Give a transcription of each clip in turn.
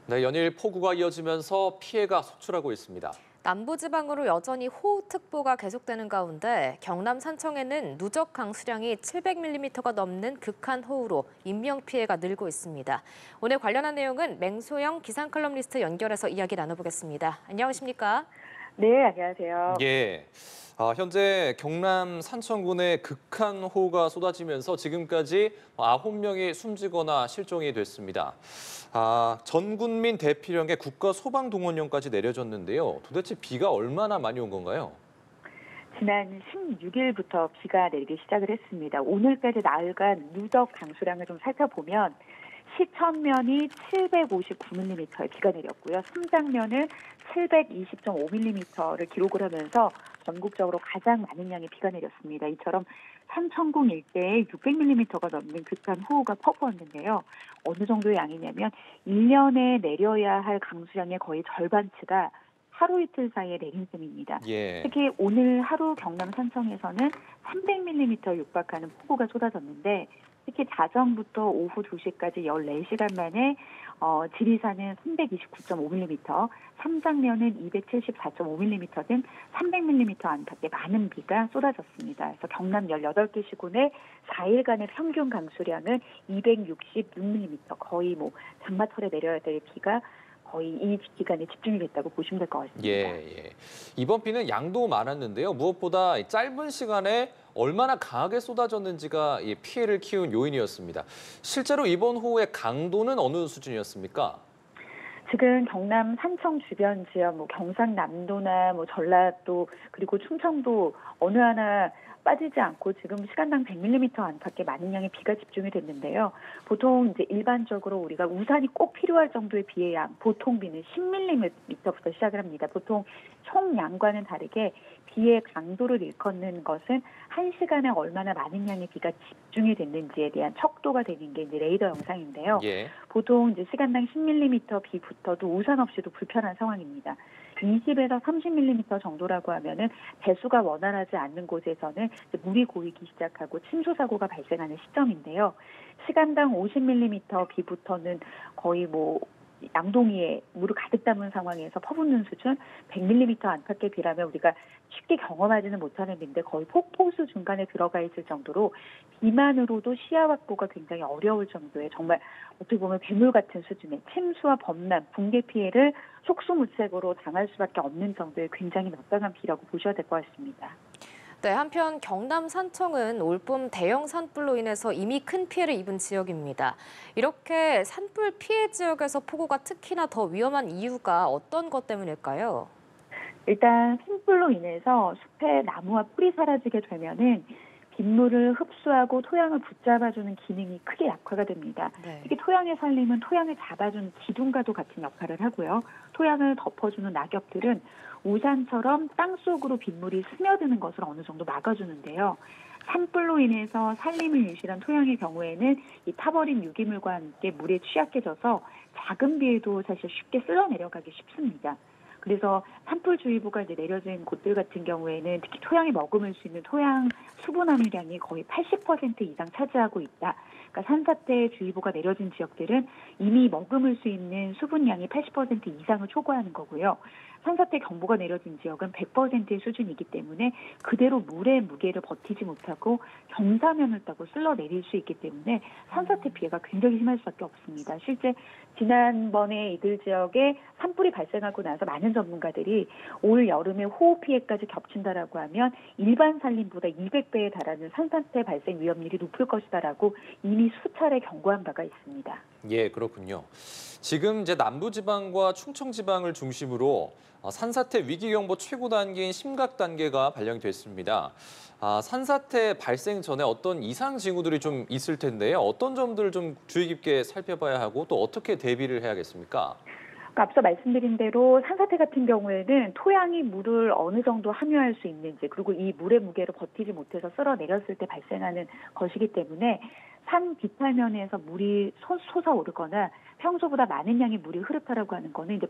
네, 연일 폭우가 이어지면서 피해가 속출하고 있습니다. 남부지방으로 여전히 호우특보가 계속되는 가운데 경남 산청에는 누적 강수량이 700mm가 넘는 극한 호우로 인명피해가 늘고 있습니다. 오늘 관련한 내용은 맹소영 기상칼럼니스트 연결해서 이야기 나눠보겠습니다. 안녕하십니까? 네, 안녕하세요. 예. 현재 경남 산청군에 극한 호우가 쏟아지면서 지금까지 9명이 숨지거나 실종이 됐습니다. 전 국민 대피령에 국가소방동원령까지 내려졌는데요. 도대체 비가 얼마나 많이 온 건가요? 지난 16일부터 비가 내리기 시작을 했습니다. 오늘까지 나흘간 누적 강수량을 좀 살펴보면 시천면이 759mm의 비가 내렸고요. 삼장면은 720.5mm를 기록을 하면서 전국적으로 가장 많은 양의 비가 내렸습니다. 이처럼 삼천궁 일대에 600mm가 넘는 극한 호우가 퍼부었는데요. 어느 정도의 양이냐면 1년에 내려야 할 강수량의 거의 절반치가 하루 이틀 사이에 내린 셈입니다. 예. 특히 오늘 하루 경남 산청에서는 300mm 육박하는 폭우가 쏟아졌는데 특히 자정부터 오후 2시까지 14시간 만에 지리산은 329.5mm, 삼장면은 274.5mm 등 300mm 안팎의 많은 비가 쏟아졌습니다. 그래서 경남 18개 시군의 4일간의 평균 강수량은 266mm, 거의 장마철에 내려야 될 비가 거의 이 기간에 집중이 됐다고 보시면 될 것 같습니다. 예. 이번 비는 양도 많았는데요. 무엇보다 짧은 시간에 얼마나 강하게 쏟아졌는지가 피해를 키운 요인이었습니다. 실제로 이번 호우의 강도는 어느 수준이었습니까? 지금 경남 산청 주변 지역, 경상남도나 전라도 그리고 충청도 어느 하나 빠지지 않고 지금 시간당 100mm 안팎의 많은 양의 비가 집중이 됐는데요. 보통 이제 일반적으로 우리가 우산이 꼭 필요할 정도의 비의 양, 보통 비는 10mm부터 시작을 합니다. 보통 총 양과는 다르게 비의 강도를 일컫는 것은 1시간에 얼마나 많은 양의 비가 집중이 됐는지에 대한 척도가 되는 게 이제 레이더 영상인데요. 예. 보통 이제 시간당 10mm 비부터도 우산 없이도 불편한 상황입니다. 20에서 30mm 정도라고 하면은 배수가 원활하지 않는 곳에서는 물이 고이기 시작하고 침수 사고가 발생하는 시점인데요. 시간당 50mm 비부터는 거의 양동이에 물을 가득 담은 상황에서 퍼붓는 수준, 100mm 안팎의 비라면 우리가 쉽게 경험하지는 못하는 비인데 거의 폭포수 중간에 들어가 있을 정도로 비만으로도 시야 확보가 굉장히 어려울 정도의 정말 어떻게 보면 괴물 같은 수준의 침수와 범람, 붕괴 피해를 속수무책으로 당할 수밖에 없는 정도의 굉장히 막강한 비라고 보셔야 될 것 같습니다. 네, 한편 경남 산청은 올봄 대형 산불로 인해서 이미 큰 피해를 입은 지역입니다. 이렇게 산불 피해 지역에서 폭우가 특히나 더 위험한 이유가 어떤 것 때문일까요? 일단 산불로 인해서 숲의 나무와 풀이 사라지게 되면은 빗물을 흡수하고 토양을 붙잡아주는 기능이 크게 약화가 됩니다. 네. 특히 토양의 산림은 토양을 잡아주는 기둥과도 같은 역할을 하고요. 토양을 덮어주는 낙엽들은 우산처럼 땅속으로 빗물이 스며드는 것을 어느 정도 막아주는데요. 산불로 인해서 산림을 유실한 토양의 경우에는 이 타버린 유기물과 함께 물에 취약해져서 작은 비에도 사실 쉽게 쓸어 내려가기 쉽습니다. 그래서 산불주의보가 이제 내려진 곳들 같은 경우에는 특히 토양이 머금을 수 있는 토양 수분 함유량이 거의 80% 이상 차지하고 있다. 그러니까 산사태주의보가 내려진 지역들은 이미 머금을 수 있는 수분량이 80% 이상을 초과하는 거고요. 산사태 경보가 내려진 지역은 100%의 수준이기 때문에 그대로 물의 무게를 버티지 못하고 경사면을 따고 쓸러내릴 수 있기 때문에 산사태 피해가 굉장히 심할 수밖에 없습니다. 실제 지난번에 이들 지역에 산불이 발생하고 나서 많은 전문가들이 올 여름에 호우 피해까지 겹친다라고 하면 일반 산림보다 200배에 달하는 산사태 발생 위험률이 높을 것이다라고 이미 수차례 경고한 바가 있습니다. 예, 그렇군요. 지금 이제 남부지방과 충청지방을 중심으로 산사태 위기경보 최고 단계인 심각 단계가 발령이 됐습니다. 산사태 발생 전에 어떤 이상 징후들이 좀 있을 텐데요. 어떤 점들을 좀 주의 깊게 살펴봐야 하고 또 어떻게 대비를 해야겠습니까? 앞서 말씀드린 대로 산사태 같은 경우에는 토양이 물을 어느 정도 함유할 수 있는지 그리고 이 물의 무게를 버티지 못해서 쓸어내렸을 때 발생하는 것이기 때문에 산 비탈면에서 물이 솟아오르거나 평소보다 많은 양의 물이 흐르다라고 하는 거는 이제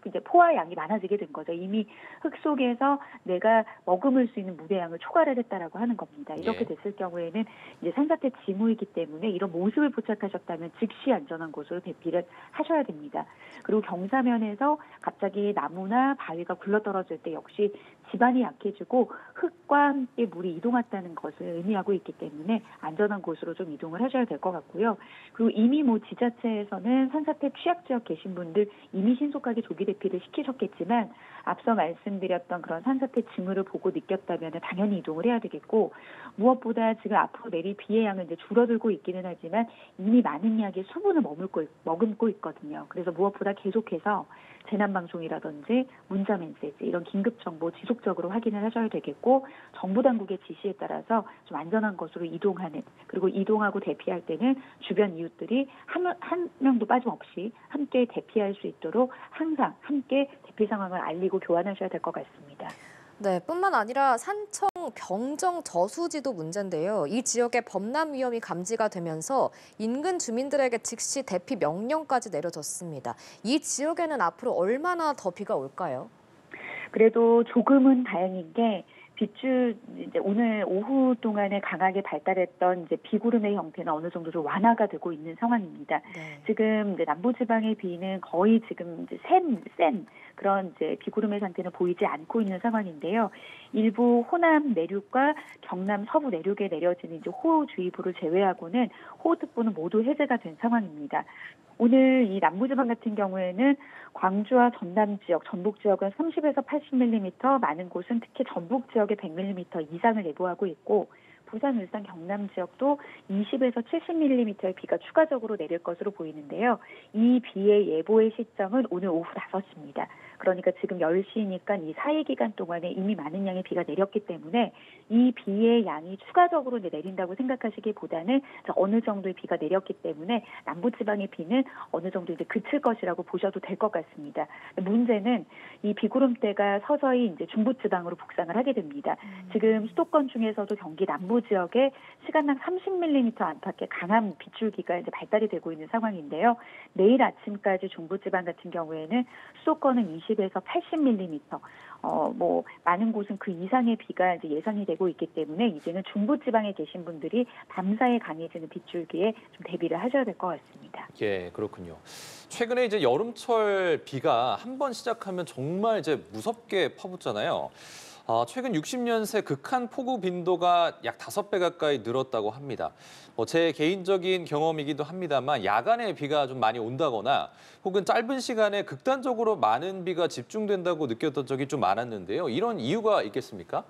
이제 포화 양이 많아지게 된 거죠. 이미 흙 속에서 내가 머금을 수 있는 물의 양을 초과를 했다라고 하는 겁니다. 이렇게 예. 됐을 경우에는 이제 산사태 징후이기 때문에 이런 모습을 포착하셨다면 즉시 안전한 곳으로 대피를 하셔야 됩니다. 그리고 경사면에서 갑자기 나무나 바위가 굴러떨어질 때 역시 지반이 약해지고 흙과 함께 물이 이동했다는 것을 의미하고 있기 때문에 안전한 곳으로 좀 이동을 하셔야 될 것 같고요. 그리고 이미 뭐 지자체에서는 산사태 취약 지역 계신 분들 이미 신속하게 조기 대피를 시키셨겠지만 앞서 말씀드렸던 그런 산사태 징후를 보고 느꼈다면 당연히 이동을 해야 되겠고 무엇보다 지금 앞으로 내릴 비의 양은 이제 줄어들고 있기는 하지만 이미 많은 양의 수분을 머금고 있거든요. 그래서 무엇보다 계속해서 재난방송이라든지 문자메시지 이런 긴급정보 지속적으로 확인을 하셔야 되겠고 정부 당국의 지시에 따라서 좀 안전한 곳으로 이동하는 그리고 이동하고 대피할 때는 주변 이웃들이 한 명도 빠짐없이 함께 대피할 수 있도록 항상 함께 대피 상황을 알리고 교환하셔야 될 것 같습니다. 네, 뿐만 아니라 산청, 병정, 저수지도 문제인데요. 이 지역의 범람 위험이 감지가 되면서 인근 주민들에게 즉시 대피 명령까지 내려졌습니다. 이 지역에는 앞으로 얼마나 더 비가 올까요? 그래도 조금은 다행인 게 이제 오늘 오후 동안에 강하게 발달했던 이제 비구름의 형태는 어느 정도 좀 완화가 되고 있는 상황입니다. 네. 지금 이제 남부지방의 비는 거의 지금 이제 센 그런 이제 비구름의 상태는 보이지 않고 있는 상황인데요. 일부 호남 내륙과 경남 서부 내륙에 내려지는 이제 호우주의보를 제외하고는 호우특보는 모두 해제가 된 상황입니다. 오늘 이 남부지방 같은 경우에는 광주와 전남 지역, 전북 지역은 30에서 80mm, 많은 곳은 특히 전북 지역에 100mm 이상을 예보하고 있고 부산, 울산, 경남 지역도 20에서 70mm의 비가 추가적으로 내릴 것으로 보이는데요. 이 비의 예보의 시점은 오늘 오후 5시입니다. 그러니까 지금 10시니까 이 사이 기간 동안에 이미 많은 양의 비가 내렸기 때문에 이 비의 양이 추가적으로 이제 내린다고 생각하시기보다는 어느 정도의 비가 내렸기 때문에 남부지방의 비는 어느 정도 이제 그칠 것이라고 보셔도 될 것 같습니다. 문제는 이 비구름대가 서서히 이제 중부지방으로 북상을 하게 됩니다. 지금 수도권 중에서도 경기 남부 지역에 시간당 30mm 안팎의 강한 빗줄기가 이제 발달이 되고 있는 상황인데요. 내일 아침까지 중부지방 같은 경우에는 수도권은 20에서 80mm, 뭐 많은 곳은 그 이상의 비가 이제 예상이 되고 있기 때문에 이제는 중부지방에 계신 분들이 밤사이 강해지는 빗줄기에 좀 대비를 하셔야 될 것 같습니다. 예, 그렇군요. 최근에 이제 여름철 비가 한 번 시작하면 정말 이제 무섭게 퍼붓잖아요. 최근 60년 새 극한 폭우 빈도가 약 5배 가까이 늘었다고 합니다. 제 개인적인 경험이기도 합니다만 야간에 비가 좀 많이 온다거나 혹은 짧은 시간에 극단적으로 많은 비가 집중된다고 느꼈던 적이 좀 많았는데요. 이런 이유가 있겠습니까?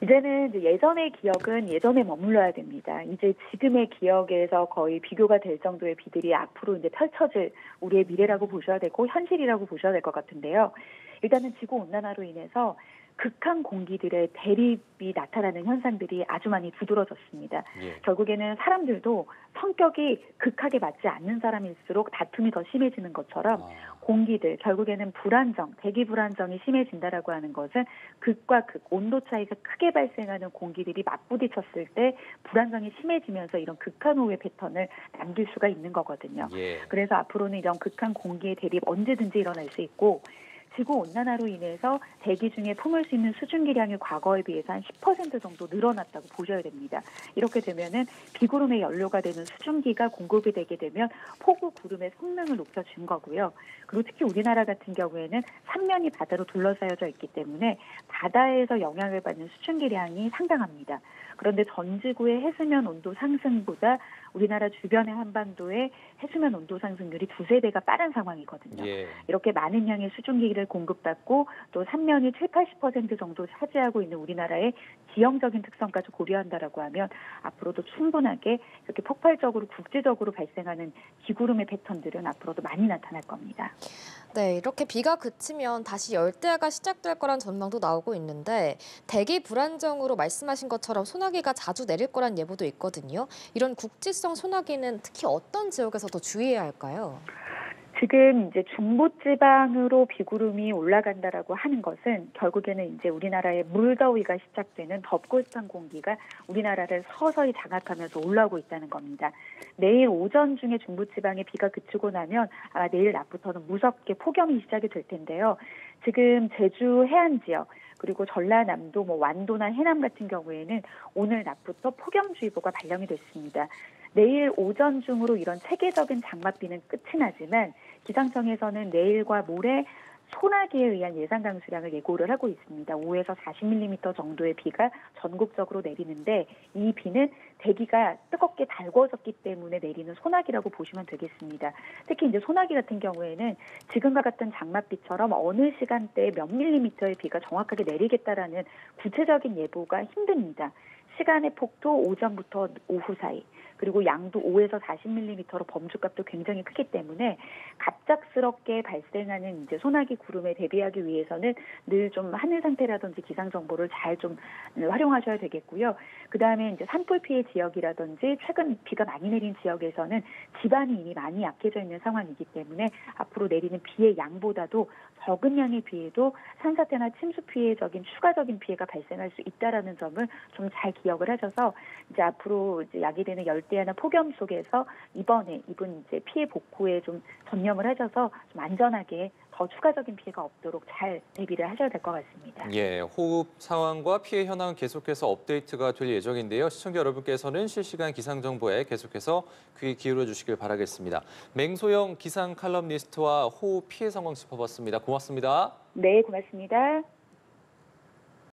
이제는 이제 예전의 기억은 예전에 머물러야 됩니다. 이제 지금의 기억에서 거의 비교가 될 정도의 비들이 앞으로 이제 펼쳐질 우리의 미래라고 보셔야 되고 현실이라고 보셔야 될 것 같은데요. 일단은 지구 온난화로 인해서 극한 공기들의 대립이 나타나는 현상들이 아주 많이 두드러졌습니다. 예. 결국에는 사람들도 성격이 극하게 맞지 않는 사람일수록 다툼이 더 심해지는 것처럼 공기들, 결국에는 불안정, 대기 불안정이 심해진다라고 하는 것은 극과 극, 온도 차이가 크게 발생하는 공기들이 맞부딪혔을 때 불안정이 심해지면서 이런 극한호우의 패턴을 남길 수가 있는 거거든요. 예. 그래서 앞으로는 이런 극한 공기의 대립 언제든지 일어날 수 있고 지구온난화로 인해서 대기 중에 품을 수 있는 수증기량이 과거에 비해서 한 10% 정도 늘어났다고 보셔야 됩니다. 이렇게 되면은 비구름의 연료가 되는 수증기가 공급이 되게 되면 폭우 구름의 성능을 높여준 거고요. 그리고 특히 우리나라 같은 경우에는 삼면이 바다로 둘러싸여져 있기 때문에 바다에서 영향을 받는 수증기량이 상당합니다. 그런데 전 지구의 해수면 온도 상승보다 우리나라 주변의 한반도의 해수면 온도 상승률이 2~3배가 빠른 상황이거든요. 예. 이렇게 많은 양의 수증기를 공급받고 또 산면이 70~80% 정도 차지하고 있는 우리나라의 지형적인 특성까지 고려한다라고 하면 앞으로도 충분하게 이렇게 폭발적으로 국제적으로 발생하는 비구름의 패턴들은 앞으로도 많이 나타날 겁니다. 네, 이렇게 비가 그치면 다시 열대야가 시작될 거란 전망도 나오고 있는데 대기 불안정으로 말씀하신 것처럼 소나기가 자주 내릴 거란 예보도 있거든요. 이런 국지성 소나기는 특히 어떤 지역에서 더 주의해야 할까요? 지금 이제 중부지방으로 비구름이 올라간다라고 하는 것은 결국에는 이제 우리나라의 물더위가 시작되는 덥고 습한 공기가 우리나라를 서서히 장악하면서 올라오고 있다는 겁니다. 내일 오전 중에 중부지방에 비가 그치고 나면 아마 내일 낮부터는 무섭게 폭염이 시작이 될 텐데요. 지금 제주 해안 지역 그리고 전라남도, 완도나 해남 같은 경우에는 오늘 낮부터 폭염주의보가 발령이 됐습니다. 내일 오전 중으로 이런 체계적인 장맛비는 끝이 나지만 기상청에서는 내일과 모레 소나기에 의한 예상 강수량을 예고를 하고 있습니다. 5에서 40mm 정도의 비가 전국적으로 내리는데 이 비는 대기가 뜨겁게 달궈졌기 때문에 내리는 소나기라고 보시면 되겠습니다. 특히 이제 소나기 같은 경우에는 지금과 같은 장맛비처럼 어느 시간대에 몇 밀리미터의 비가 정확하게 내리겠다라는 구체적인 예보가 힘듭니다. 시간의 폭도 오전부터 오후 사이, 그리고 양도 5에서 40mm로 범주값도 굉장히 크기 때문에 갑작스럽게 발생하는 이제 소나기 구름에 대비하기 위해서는 늘 좀 하늘 상태라든지 기상 정보를 잘 좀 활용하셔야 되겠고요. 그다음에 이제 산불 피해 지역이라든지 최근 비가 많이 내린 지역에서는 지반이 이미 많이 약해져 있는 상황이기 때문에 앞으로 내리는 비의 양보다도 적은 양의 비에도 산사태나 침수 피해적인 추가적인 피해가 발생할 수 있다라는 점을 좀 잘 기억을 하셔서 이제 앞으로 이제 야기되는 열대야나 폭염 속에서 이번 이제 피해 복구에 좀 전념을 하셔서 좀 안전하게 더 추가적인 피해가 없도록 잘 대비를 하셔야 될 것 같습니다. 예, 호흡 상황과 피해 현황은 계속해서 업데이트가 될 예정인데요. 시청자 여러분께서는 실시간 기상 정보에 계속해서 귀 기울여 주시길 바라겠습니다. 맹소영 기상 칼럼니스트와 호흡 피해 상황 짚어봤습니다. 고맙습니다. 네, 고맙습니다.